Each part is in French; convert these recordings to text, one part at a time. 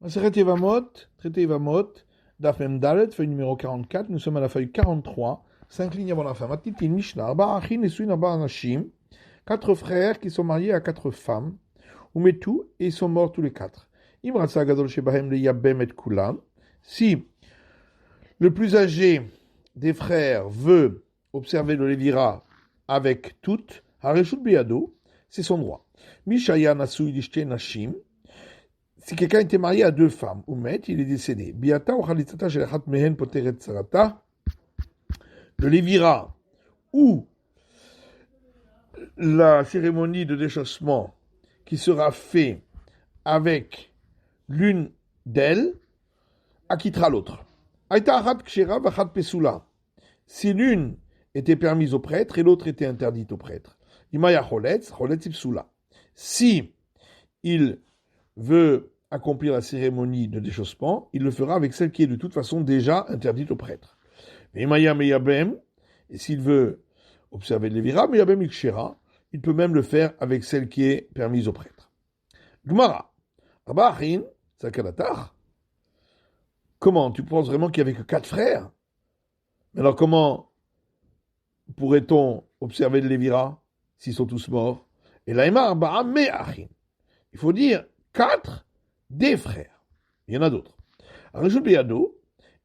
Traité Evamot, Daf Mem Dalet, feuille numéro 44, nous sommes à la feuille 43, 5 lignes avant la fin. Matitin Mishnah, Arba Achin Nesuin Arba Anashim, 4 frères qui sont mariés à 4 femmes, Umetu, et ils sont morts tous les 4. Imratsa Gadol Shebahem le Yabem et Kulam, si le plus âgé des frères veut observer le Lévira avec toutes, Hareshut Biyado, c'est son droit. Mishaya Nasui Lishte Nashim, si quelqu'un était marié à 2 femmes, ou met, il est décédé. Biata ou Khalitzata Shelechat Mehen Poteret Sarata, le Lévira ou la cérémonie de déchaussement qui sera fait avec l'une d'elles acquittera l'autre. Aïta Achat Kshera Vachat Pesula. Si l'une était permise au prêtre et l'autre était interdite au prêtre. Imaya Choletz, Choletz Ipsula. Si il veut accomplir la cérémonie de déchaussement, il le fera avec celle qui est de toute façon déjà interdite au prêtre. Imaya Meyabem, et s'il veut observer le Lévira, Meyabem Ikshera, il peut même le faire avec celle qui est permise au prêtre. Gmara, Abba Achin, Sakalatar. Comment? Tu penses vraiment qu'il n'y avait que 4 frères? Alors comment pourrait-on observer le Lévira s'ils sont tous morts? Et l'Aïma Arba'a Me'achin. Il faut dire 4 des frères. Il y en a d'autres. Arishut Biyado.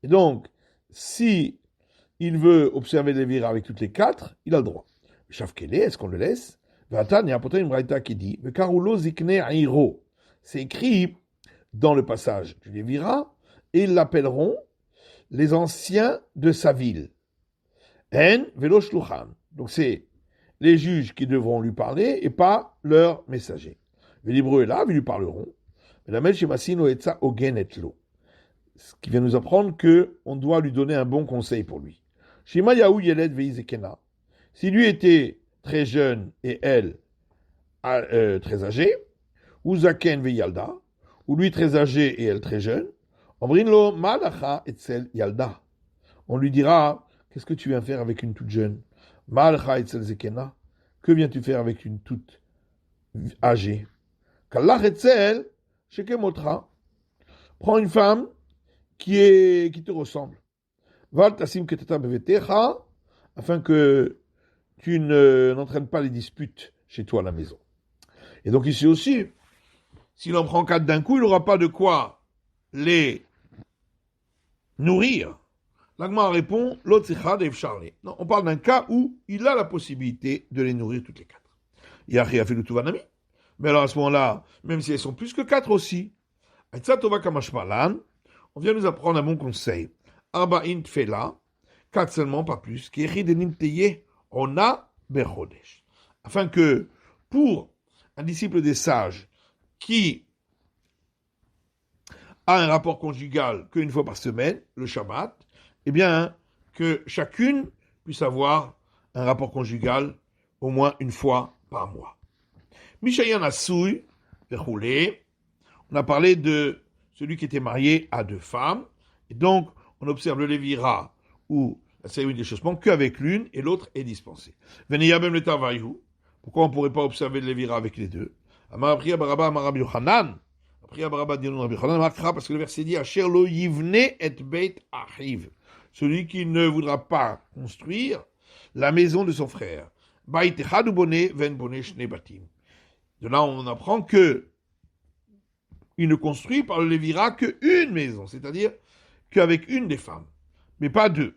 Et donc, si il veut observer le Lévira avec toutes les 4, il a le droit. Shavkele, est-ce qu'on le laisse? Vatan, il y a pourtant une braïta qui dit Vekarulo zikne airo. C'est écrit dans le passage du Lévira, et ils l'appelleront les anciens de sa ville. En velo shluchan. Donc c'est les juges qui devront lui parler et pas leurs messagers. L'hébreu est là, ils lui parleront. Ce qui vient nous apprendre qu'on doit lui donner un bon conseil pour lui. Si lui était très jeune et elle très âgée, ou zaken veyalda, ou lui très âgé et elle très jeune, on lui dira, qu'est-ce que tu viens faire avec une toute jeune? Que viens-tu faire avec une toute âgée? Prends une femme qui te ressemble. Afin que tu n'entraînes pas les disputes chez toi à la maison. Et donc ici aussi, s'il en prend 4 d'un coup, il n'aura pas de quoi les nourrir. L'Agma répond, non, on parle d'un cas où il a la possibilité de les nourrir toutes les 4. Yahi a fait le Tuvanami. Mais alors à ce moment-là, même si elles sont plus que 4 aussi, on vient nous apprendre un bon conseil. Arba'in tfela, 4 seulement, pas plus. On a bechodesh. Afin que, pour un disciple des sages qui a un rapport conjugal qu'une fois par semaine, le Shabbat, eh bien, que chacune puisse avoir un rapport conjugal au moins une fois par mois. Mishayan Assoui, on a parlé de celui qui était marié à 2 femmes, et donc on observe le Lévira ou la cérémonie des déchaussement qu'avec l'une et l'autre est dispensée. Veniyabem le Tavayhu, pourquoi on ne pourrait pas observer le Lévira avec les deux? Parce que le verset dit Asher lo yivne et beit achiv, celui qui ne voudra pas construire la maison de son frère. Bait echad ubone ven bone shne batim. De là, on apprend que il ne construit par le Lévira qu'une maison, c'est-à-dire qu'avec une des femmes, mais pas 2.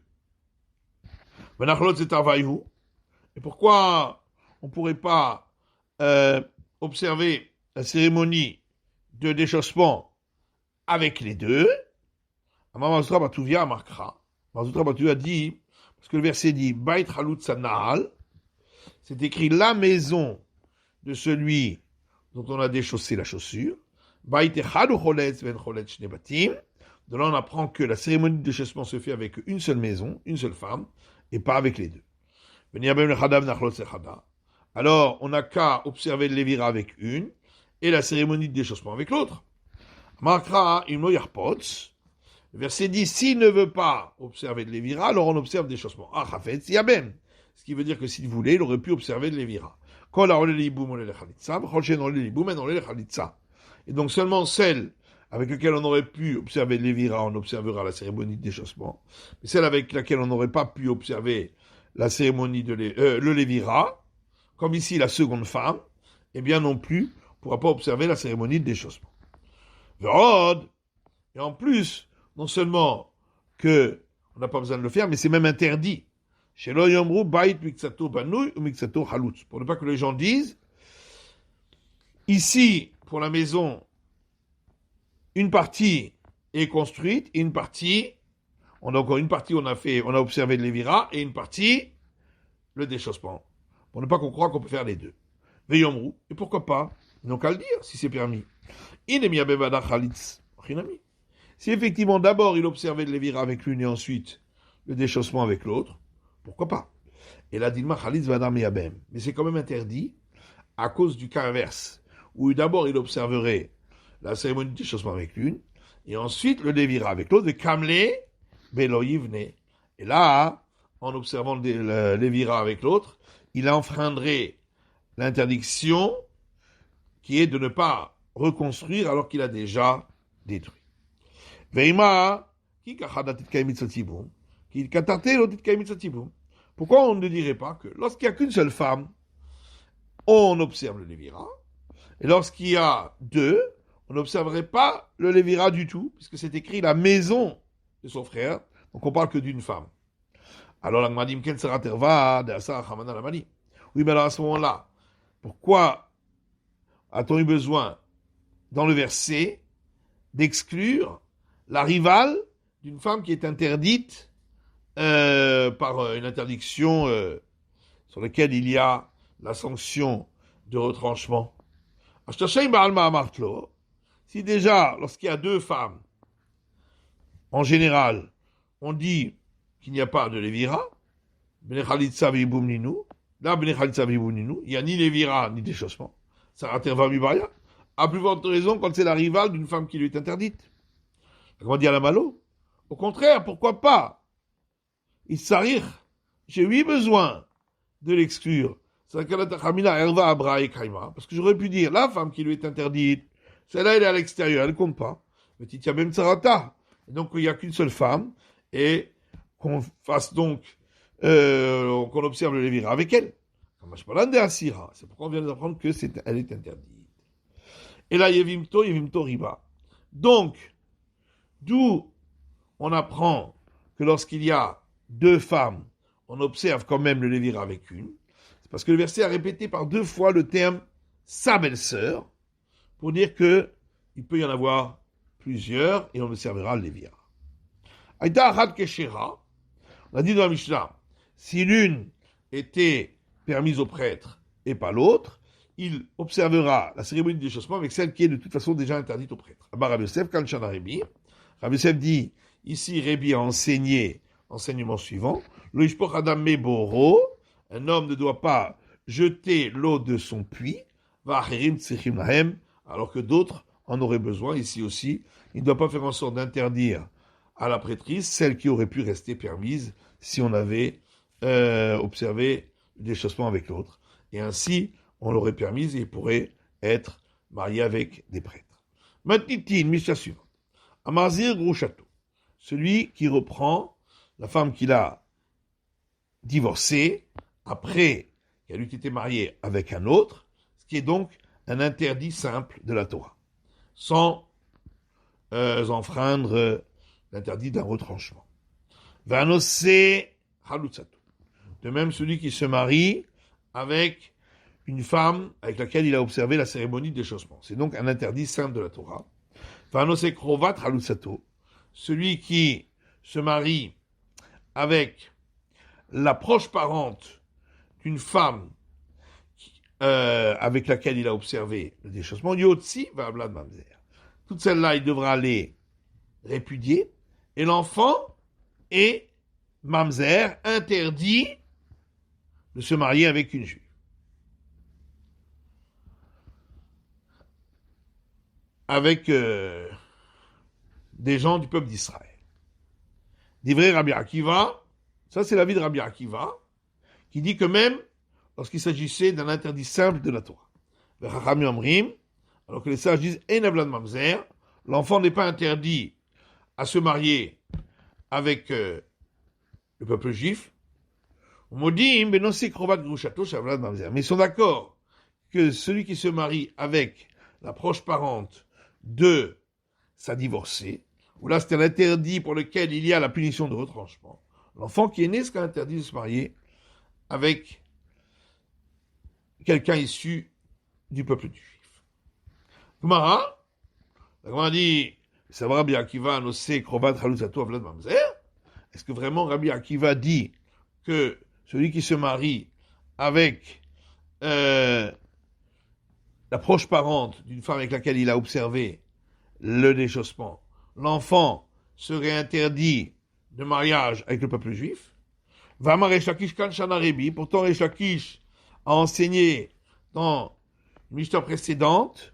Et pourquoi on ne pourrait pas observer la cérémonie de déchaussement avec les 2? Mazutra Batuvia marquera. Mazutra Batuvia dit, parce que le verset dit, Bait Halut Sanal, c'est écrit la maison de celui dont on a déchaussé la chaussure. Bait Echad Choletz ven Choletz Shne Batim. De là, on apprend que la cérémonie de déchaussement se fait avec une seule maison, une seule femme, et pas avec les 2. Alors, on n'a qu'à observer le Lévira avec une, et la cérémonie de déchaussement avec l'autre. Markra Imno Yarpots. Le verset dit, s'il ne veut pas observer le Lévira, alors on observe le déchaussement. Ah, Chafetz Yabem. Ce qui veut dire que s'il voulait, il aurait pu observer le Lévira. Et donc seulement celle avec lequel on aurait pu observer le Lévira, on observera la cérémonie de déchaussement. Mais celle avec laquelle on n'aurait pas pu observer la cérémonie de le Lévira, comme ici la seconde femme, eh bien non plus, on ne pourra pas observer la cérémonie de déchaussement. Et en plus, non seulement que on n'a pas besoin de le faire, mais c'est même interdit. Chez l'Oyomru, Bait Miksato Banouy ou Miksato Halutz. Pour ne pas que les gens disent, ici, pour la maison, une partie est construite, et une partie, on a encore une partie, on a observé de Lévira, et une partie, le déchaussement. Pour ne pas qu'on croie qu'on peut faire les deux. Veillomru, et pourquoi pas? Ils n'ont qu'à le dire, si c'est permis. Si effectivement, d'abord, il observait de Lévira avec l'une et ensuite le déchaussement avec l'autre, pourquoi pas? Et là, Dilma Khalitz va Yabem. Mais c'est quand même interdit à cause du cas inverse, où d'abord il observerait la cérémonie de déchaussement avec l'une, et ensuite le Lévira avec l'autre, de Kamle Beloyivne. Et là, en observant le Lévira avec l'autre, il enfreindrait l'interdiction qui est de ne pas reconstruire alors qu'il a déjà détruit. Veima, pourquoi on ne dirait pas que lorsqu'il n'y a qu'une seule femme, on observe le Lévira, et lorsqu'il y a deux, on n'observerait pas le Lévira du tout, puisque c'est écrit la maison de son frère, donc on parle que d'une femme. Alors la Gmadim Ken sera terva de Asa Hamana Lamani. Oui, mais alors à ce moment-là, pourquoi a-t-on eu besoin, dans le verset, d'exclure la rivale d'une femme qui est interdite par une interdiction sur laquelle il y a la sanction de retranchement. Si déjà, lorsqu'il y a deux femmes, en général, on dit qu'il n'y a pas de Lévira, là, il n'y a ni Lévira ni déchaussement. Ça raterva mibaya. À plus forte raison quand c'est la rivale d'une femme qui lui est interdite. Comment dire la malo? Au contraire, pourquoi pas? Il s'arrire. J'ai eu besoin de l'exclure. Parce que j'aurais pu dire, la femme qui lui est interdite, celle-là, elle est à l'extérieur, elle ne compte pas. Mais il y a même Sarata. Donc, il n'y a qu'une seule femme, et qu'on fasse donc, qu'on observe le Lévira avec elle. C'est pourquoi on vient d'apprendre que elle est interdite. Et là, Yevimto Riba. Donc, d'où on apprend que lorsqu'il y a deux femmes, on observe quand même le Lévira avec une. C'est parce que le verset a répété par deux fois le terme sa belle-sœur pour dire que il peut y en avoir plusieurs et on observera le Lévira. Aïta Ahad Keshera, on a dit dans la Mishnah, si l'une était permise au prêtre et pas l'autre, il observera la cérémonie de déchaussement avec celle qui est de toute façon déjà interdite au prêtre. Abba Rav Yosef, Kanchana Rebi. Rav Yosef dit, ici Rebi a enseigné enseignement suivant, Lo yishpoch adam meboro, un homme ne doit pas jeter l'eau de son puits, va acherim tzrichim lahem, alors que d'autres en auraient besoin. Ici aussi, il ne doit pas faire en sorte d'interdire à la prêtrise celle qui aurait pu rester permise si on avait observé le déchaussement avec l'autre. Et ainsi, on l'aurait permise et il pourrait être marié avec des prêtres. Matitin, Mishnah suivante. Amazir Grouchato, celui qui reprend la femme qu'il a divorcée après qu'elle eût été mariée avec un autre, ce qui est donc un interdit simple de la Torah, sans enfreindre l'interdit d'un retranchement. Vanose Halutsato. De même, celui qui se marie avec une femme avec laquelle il a observé la cérémonie de déchaussement. C'est donc un interdit simple de la Torah. Vanose Krovat Halutsato. Celui qui se marie avec la proche parente d'une femme avec laquelle il a observé le déchaussement, Yotzi va Ablad Mamzer. Toutes celles-là, il devra les répudier. Et l'enfant est Mamzer, interdit de se marier avec une juive. Avec des gens du peuple d'Israël. D'ivrei Rabbi Akiva, ça c'est l'avis de Rabbi Akiva, qui dit que même lorsqu'il s'agissait d'un interdit simple de la Torah. Alors que les sages disent Ein Avlad Mamzer, l'enfant n'est pas interdit à se marier avec le peuple juif. Mais ils sont d'accord que celui qui se marie avec la proche parente de sa divorcée, où là c'est un interdit pour lequel il y a la punition de retranchement. L'enfant qui est né sera interdit de se marier avec quelqu'un issu du peuple juif. Gemara, la Gemara dit, ça va Rabbi Akiva annoncé Krovat Chalusato Avlad Mamzer. Est-ce que vraiment Rabbi Akiva dit que celui qui se marie avec la proche parente d'une femme avec laquelle il a observé le déchaussement, l'enfant serait interdit de mariage avec le peuple juif? Vamar Resh Lakish kan shana Rebi, pourtant Resh Lakish a enseigné dans une histoire précédente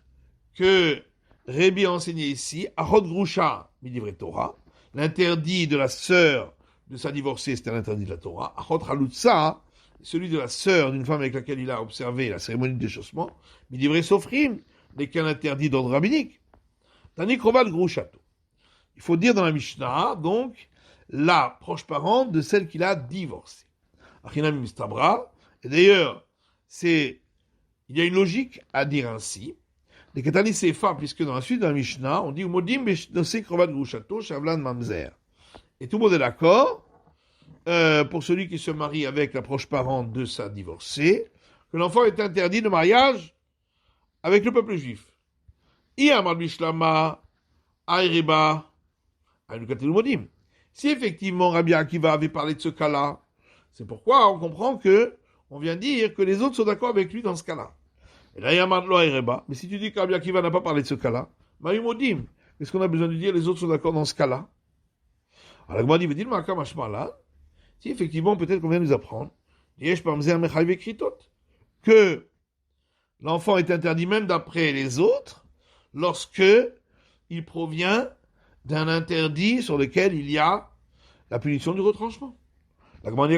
que Rebi a enseigné ici, Achot Grusha midivre Torah, l'interdit de la sœur de sa divorcée, c'était l'interdit de la Torah. Achot Halutza, celui de la sœur d'une femme avec laquelle il a observé la cérémonie de déchaussement, midivre Sofrim, n'est qu'un interdit d'ordre rabbinique. Tani Krovat Grushato. Il faut dire dans la Mishnah, donc, la proche parente de celle qu'il a divorcée. Achinam Mistabra. Et d'ailleurs, il y a une logique à dire ainsi. Les Katani Sefa, puisque dans la suite de la Mishnah, on dit Umodim Beshnose Krovat Grushato Shavlan Mamzer. Et tout le monde est d'accord, pour celui qui se marie avec la proche parente de sa divorcée, que l'enfant est interdit de mariage avec le peuple juif. Iyamad Bishlama, Airiba, Aïlukatel Modim. Si effectivement Rabbi Akiva avait parlé de ce cas-là, c'est pourquoi on comprend que on vient dire que les autres sont d'accord avec lui dans ce cas-là. Et là, Iyamad Lo Airiba. Mais si tu dis que Rabbi Akiva n'a pas parlé de ce cas-là, Maïmodim, qu'est-ce qu'on a besoin de dire les autres sont d'accord dans ce cas-là? Alors, la Gemara dit, si effectivement, peut-être qu'on vient nous apprendre, que l'enfant est interdit même d'après les autres, lorsque il provient d'un interdit sur lequel il y a la punition du retranchement. La Gemara dit,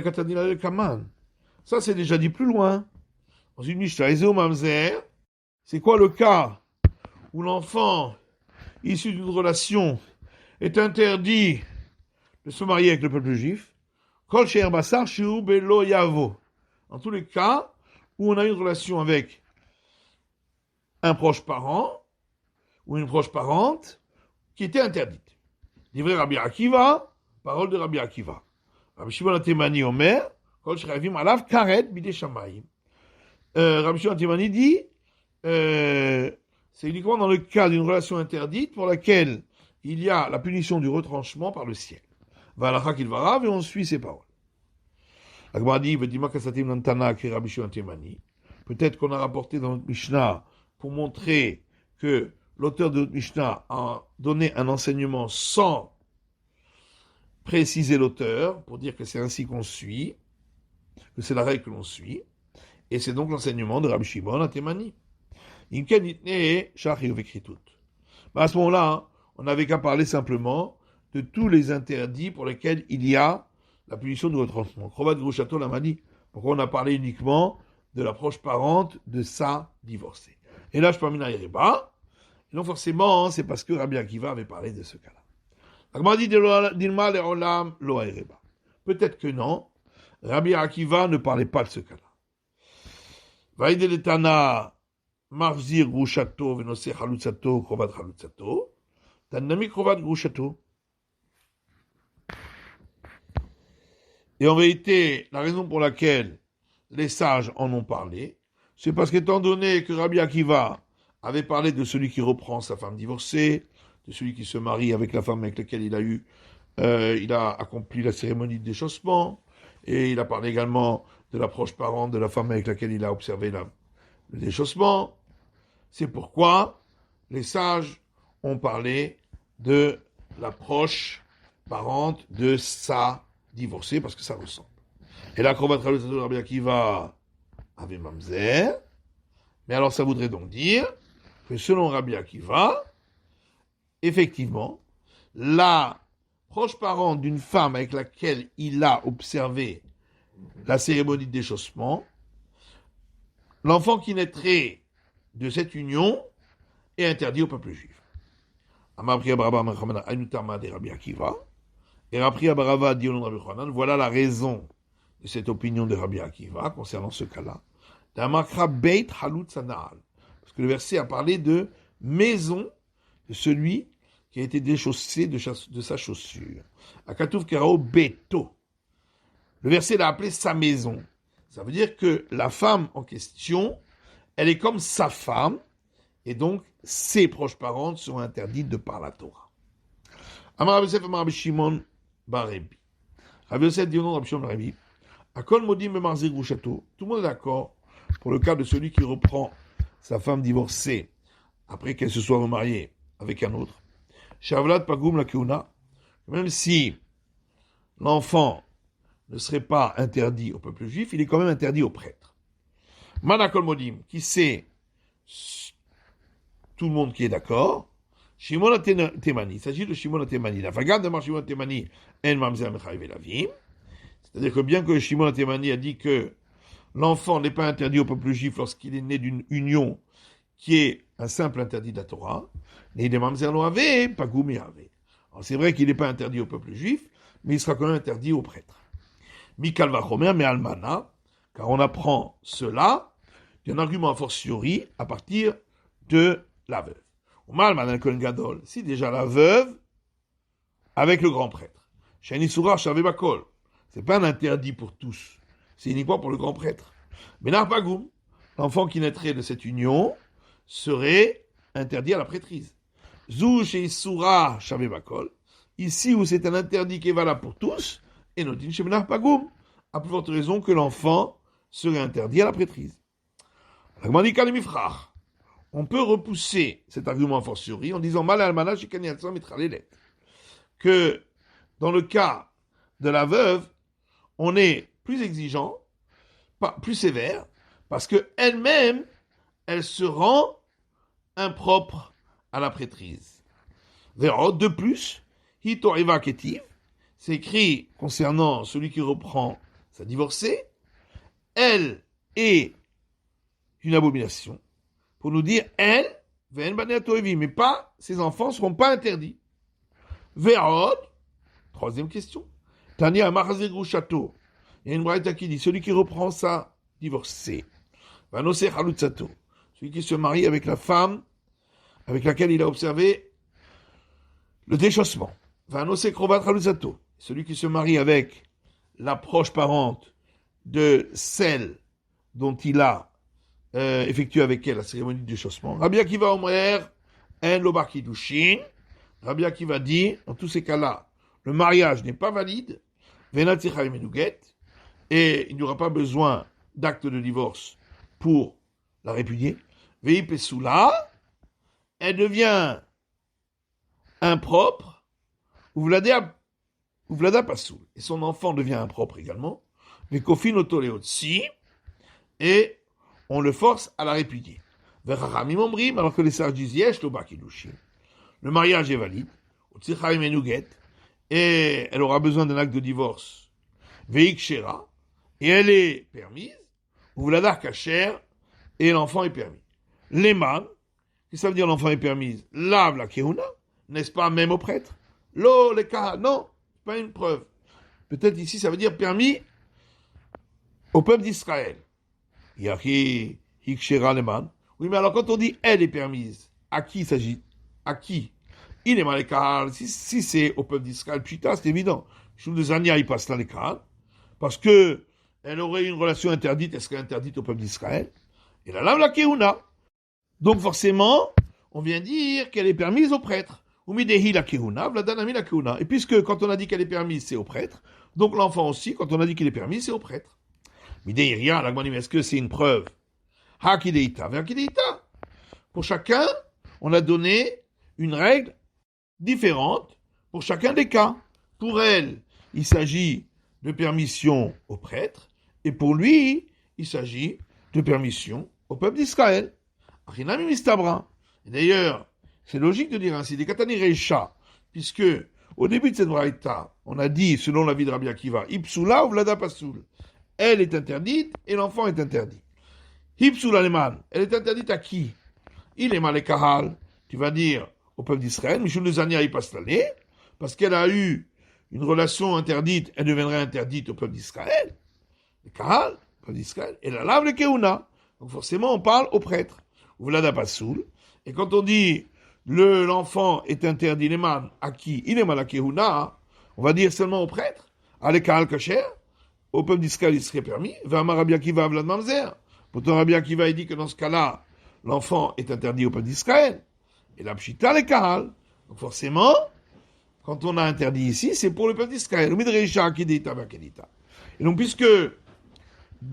ça c'est déjà dit plus loin. Dans une Mishnah, c'est quoi le cas où l'enfant issu d'une relation est interdit de se marier avec le peuple juif, Kol She'er Basar Shehu Belo Yavo. En tous les cas où on a une relation avec un proche parent ou une proche parente qui était interdite. Livré Rabbi Akiva, parole de Rabbi Akiva. Rabbi Shimon HaTemani Omer, Kol She'ravim Alav Karet Bidei Shamayim. Rabbi Shimon HaTemani dit, c'est uniquement dans le cas d'une relation interdite pour laquelle il y a la punition du retranchement par le ciel. Et on suit ses paroles. La Gemara dit, peut-être qu'on a rapporté dans notre Mishnah pour montrer que l'auteur de notre Mishnah a donné un enseignement sans préciser l'auteur, pour dire que c'est ainsi qu'on suit, que c'est la règle que l'on suit, et c'est donc l'enseignement de Rabbi Shimon HaTemani. À ce moment-là, on n'avait qu'à parler simplement de tous les interdits pour lesquels il y a la punition du retranchement. Krovat Grushato l'a dit. Pourquoi on a parlé uniquement de la proche parente de sa divorcée. Et là, je parle à Yereba. Et donc forcément, c'est parce que Rabbi Akiva avait parlé de ce cas-là. Agma dit d'Ilma le'olam lo Yereba. Peut-être que non. Rabbi Akiva ne parlait pas de ce cas-là. Vaïde letana Marzir Grushato venose Chalutzato Krovat Chalutzato. Tanami Krovat Grushato. Et en vérité, la raison pour laquelle les sages en ont parlé, c'est parce qu'étant donné que Rabbi Akiva avait parlé de celui qui reprend sa femme divorcée, de celui qui se marie avec la femme avec laquelle il a accompli la cérémonie de déchaussement, et il a parlé également de la proche parente de la femme avec laquelle il a observé le déchaussement. C'est pourquoi les sages ont parlé de la proche parente de sa divorcée, parce que ça ressemble. Et là, Krovat Chalutzat Rabbi Akiva avait Mamzer, mais alors ça voudrait donc dire que selon Rabbi Akiva, effectivement, la proche parente d'une femme avec laquelle il a observé la cérémonie de déchaussement, l'enfant qui naîtrait de cette union est interdit au peuple juif. Amar Priya Baraba Mechamana Ainutama de Rabbi Akiva. Et Rabbi Barava dit au nom de Rabbi Yochanan, voilà la raison de cette opinion de Rabbi Akiva concernant ce cas-là. D'amakra Beit Halut Sana'al. Parce que le verset a parlé de maison de celui qui a été déchaussé de sa chaussure. Akatouf Kerao Beto. Le verset l'a appelé sa maison. Ça veut dire que la femme en question, elle est comme sa femme, et donc ses proches parentes seront interdites de par la Torah. Amar Rabbi Yosef, Amar Rabbi Shimon bar Rebi. Rabbi Yosef dit au nom de Rabbi Shimon bar Rebi, Akol Modim Memarzer Grushato. Tout le monde est d'accord pour le cas de celui qui reprend sa femme divorcée après qu'elle se soit remariée avec un autre. Shavlat Pagum la Keuna. Même si l'enfant ne serait pas interdit au peuple juif, il est quand même interdit aux prêtres. Manakol Modim, qui c'est tout le monde qui est d'accord. Shimon Temani, il s'agit de Shimon Temani. La fagade de Shimon Temani, en mamzer mechayev elavim. C'est-à-dire que bien que Shimon Temani a dit que l'enfant n'est pas interdit au peuple juif lorsqu'il est né d'une union qui est un simple interdit de la Torah, mais il est mamzer lo ave, pagum yave. Alors c'est vrai qu'il n'est pas interdit au peuple juif, mais il sera quand même interdit aux prêtres. Mikal vachomer, mais almana, car on apprend cela d'un argument a fortiori à partir de la veuve. Si déjà la veuve avec le grand prêtre. Shanisura Shavebakol. C'est pas un interdit pour tous. C'est uniquement pour le grand prêtre. Benar Pagoum, l'enfant qui naîtrait de cette union, serait interdit à la prêtrise. Zou Sheisura Shavebakol. Ici où c'est un interdit qui est valable pour tous, et Notin Shebenar Pagoum, à plus forte raison que l'enfant serait interdit à la prêtrise. On peut repousser cet argument a fortiori en disant que dans le cas de la veuve, on est plus exigeant, plus sévère, parce que elle-même, elle se rend impropre à la prêtrise. De plus, Hito Eva Ketiv, c'est écrit concernant celui qui reprend sa divorcée, elle est une abomination. Pour nous dire, elle, mais pas, ses enfants ne seront pas interdits. Verod, troisième question. Tania Marazé Grushato. Il y a une braïta qui dit, celui qui reprend sa divorcée, Vanose Halutzato, celui qui se marie avec la femme avec laquelle il a observé le déchaussement. Vanose Krovat Halutzato, celui qui se marie avec la proche parente de celle dont il a effectué avec elle la cérémonie de déchaussement. Rabbi Akiva Omer, en lobar kiddushin. Rabbi Akiva dit, dans tous ces cas-là, le mariage n'est pas valide, et il n'y aura pas besoin d'acte de divorce pour la répudier. Vei pesula, elle devient impropre, ou vlada pasoul, et son enfant devient impropre également. Vekofin otoleotsi, et on le force à la répudier. Alors que les sages disent yesh lobar kiddushin. Le mariage est valide, et elle aura besoin d'un acte de divorce, veik shera, et elle est permise, ou vladar kacher, et l'enfant est permis. Leman, qu'est-ce que ça veut dire l'enfant est permise? Lave la keuna, n'est-ce pas même au prêtre? Lo le kaha, non, pas une preuve. Peut-être ici ça veut dire permis au peuple d'Israël. Yaki hikshera leman. Oui, mais alors quand on dit elle est permise, à qui il s'agit? À qui? Il est mal écart. Si c'est au peuple d'Israël, putain, c'est évident. Chou de Zania, il passe là l'écart. Parce que elle aurait une relation interdite, elle serait interdite au peuple d'Israël. Et la lame la keuna. Donc forcément, on vient dire qu'elle est permise au prêtre. Umidehi la keuna, vladanami la keuna. Et puisque quand on a dit qu'elle est permise, c'est au prêtre, donc l'enfant aussi, quand on a dit qu'il est permis, c'est au prêtre. Midehi rien, la est-ce que c'est une preuve? Hakideita, verkideita. Pour chacun, on a donné une règle différente pour chacun des cas. Pour elle, il s'agit de permission au prêtre, et pour lui, il s'agit de permission au peuple d'Israël. Achinami mistabra. Et d'ailleurs, c'est logique de dire ainsi, des katani reisha, puisque au début de cette braïta, on a dit, selon l'avis de Rabbi Akiva, ipsula ou vlada pasoul. Elle est interdite et l'enfant est interdit. Ipsula leman, elle est interdite à qui? Il est mal kahal. Tu vas dire au peuple d'Israël, Mishum de Zania il passe l'année, parce qu'elle a eu une relation interdite, elle deviendrait interdite au peuple d'Israël, le Kahal, le peuple d'Israël, et la lave le Keuna. Donc forcément, on parle au prêtre, ou Vlada Pasoul, et quand on dit l'enfant est interdit, il est mal à qui? Il est mal à Keuna, on va dire seulement au prêtre, à le Kahal Kacher, au peuple d'Israël, il serait permis, Vama Rabbi Akiva Vlad Mamzer. Pourtant, Rabbi Akiva, il dit que dans ce cas-là, l'enfant est interdit au peuple d'Israël. Et la Pshita, le Kahal. Donc forcément, quand on a interdit ici, c'est pour le peuple d'Israël. Et donc, puisque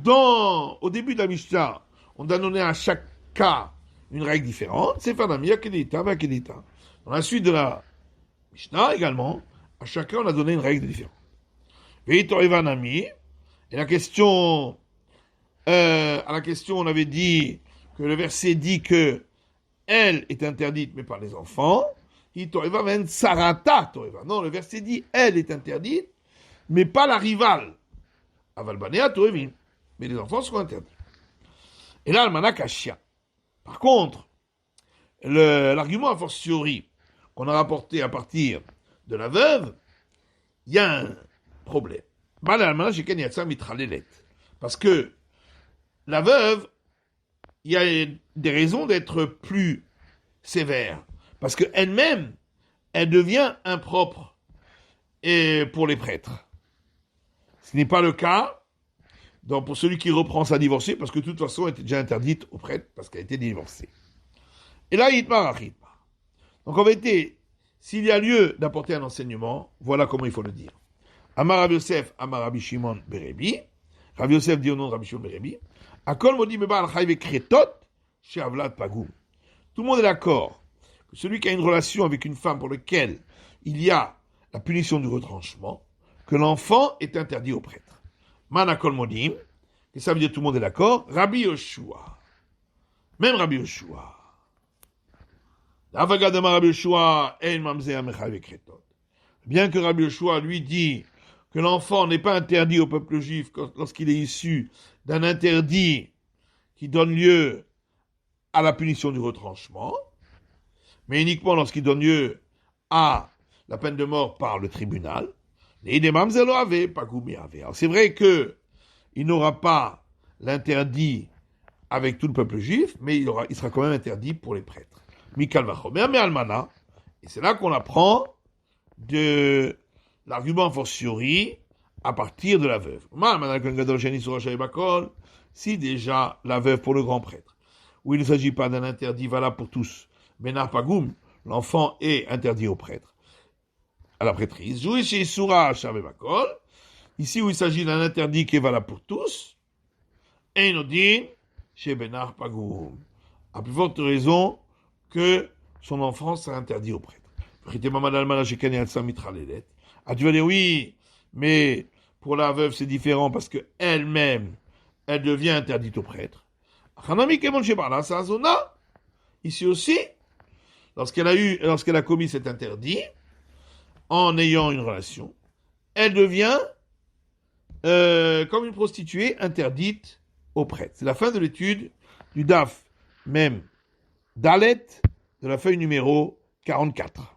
au début de la Mishnah, on a donné à chaque cas une règle différente, c'est Fadami, Akedita, Akedita. Dans la suite de la Mishnah également, à chacun, on a donné une règle différente. Et la question, à la question, on avait dit que le verset dit que elle est interdite, mais pas les enfants. Non, le verset dit elle est interdite, mais pas la rivale. Mais les enfants seront interdits. Et là, le Kashia. Par contre, l'argument a fortiori qu'on a rapporté à partir de la veuve, il y a un problème. Parce que la veuve, il y a des raisons d'être plus sévère. Parce qu'elle-même, elle devient impropre pour les prêtres. Ce n'est pas le cas donc pour celui qui reprend sa divorcée, parce que de toute façon, elle était déjà interdite aux prêtres parce qu'elle était divorcée. Et là, donc en vérité, s'il y a lieu d'apporter un enseignement, voilà comment il faut le dire. Amar Rabbi Yosef, Amar Rabbi Shimon Berebi. Rabbi Yosef dit au nom de Rabbi Shimon Berebi. Akol modi beba al chayve kretot chez Avlat Pagoum. Tout le monde est d'accord que celui qui a une relation avec une femme pour laquelle il y a la punition du retranchement, que l'enfant est interdit au prêtre. Man akol modim, et ça veut dire tout le monde est d'accord. Rabbi Yoshua, même Rabbi Yoshua. Bien que Rabbi Yoshua lui dit que l'enfant n'est pas interdit au peuple juif lorsqu'il est issu d'un interdit qui donne lieu à la punition du retranchement, mais uniquement lorsqu'il donne lieu à la peine de mort par le tribunal. Alors c'est vrai que il n'aura pas l'interdit avec tout le peuple juif, mais il sera quand même interdit pour les prêtres. Mikal vachomer, mais almana, et c'est là qu'on apprend de l'argument fortiori à partir de la veuve. Si déjà la veuve pour le grand prêtre, où il ne s'agit pas d'un interdit valable pour tous, Benar Pagoum, l'enfant est interdit au prêtre, à la prêtrise. Ici où il s'agit d'un interdit qui est valable pour tous, Einodin chez Benar Pagoum. À plus forte raison que son enfant sera interdit au prêtre. Ah, tu vas dire oui, mais pour la veuve c'est différent parce que elle-même, elle devient interdite au prêtre. Ici aussi, lorsqu'elle a commis cet interdit, en ayant une relation, elle devient comme une prostituée interdite au prêtre. C'est la fin de l'étude du DAF, même Dalet, de la feuille numéro 44.